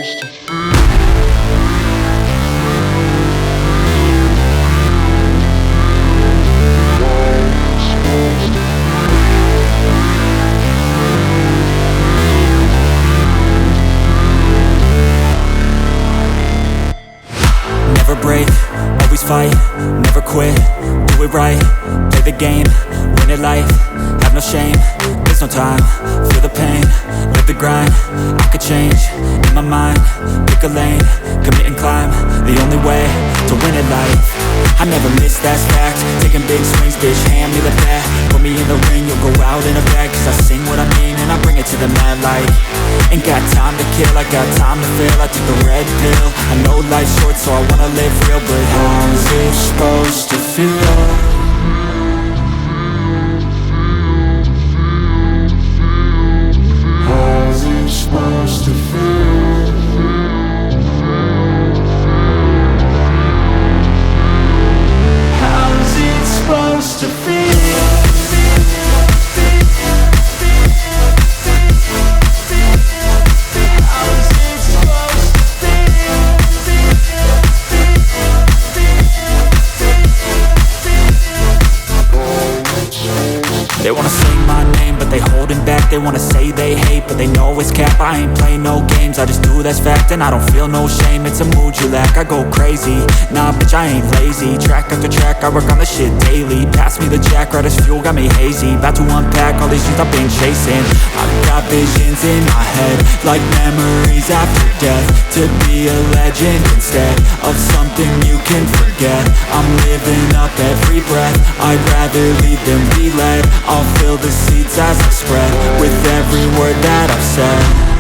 Never break, always fight, never quit, do it right, play the game, win it life, have no shame, there's no time, feel the pain, live the grind, I could change, in my mind, pick a lane, commit and climb, the only way to win it life. I never miss, that's fact, taking big swings, bitch, hand me the bat, put me in the ring, you'll go out in a bag, cause I sing what I mean and I bring it to the mad light. Ain't got time to kill, I got time to feel, I took the red pill, I know life's short so I wanna live real, but how's it supposed to feel? How's it supposed to feel? How's it supposed to feel? They wanna say my name, but they holding back. They wanna say they hate, but they know it's cap. I ain't play no games, I just do, that's fact. And I don't feel no shame, it's a mood you lack. I go crazy, nah bitch I ain't lazy. Track after track, I work on the shit daily. Pass me the jack, right as fuel, got me hazy. About to unpack all these things I've been chasing. I've got visions in my head, like memories after death. To be a legend instead of something you can forget. I'm living up every breath, I'd rather lead than be led. I'll fill the seeds as I spread with every word that I've said.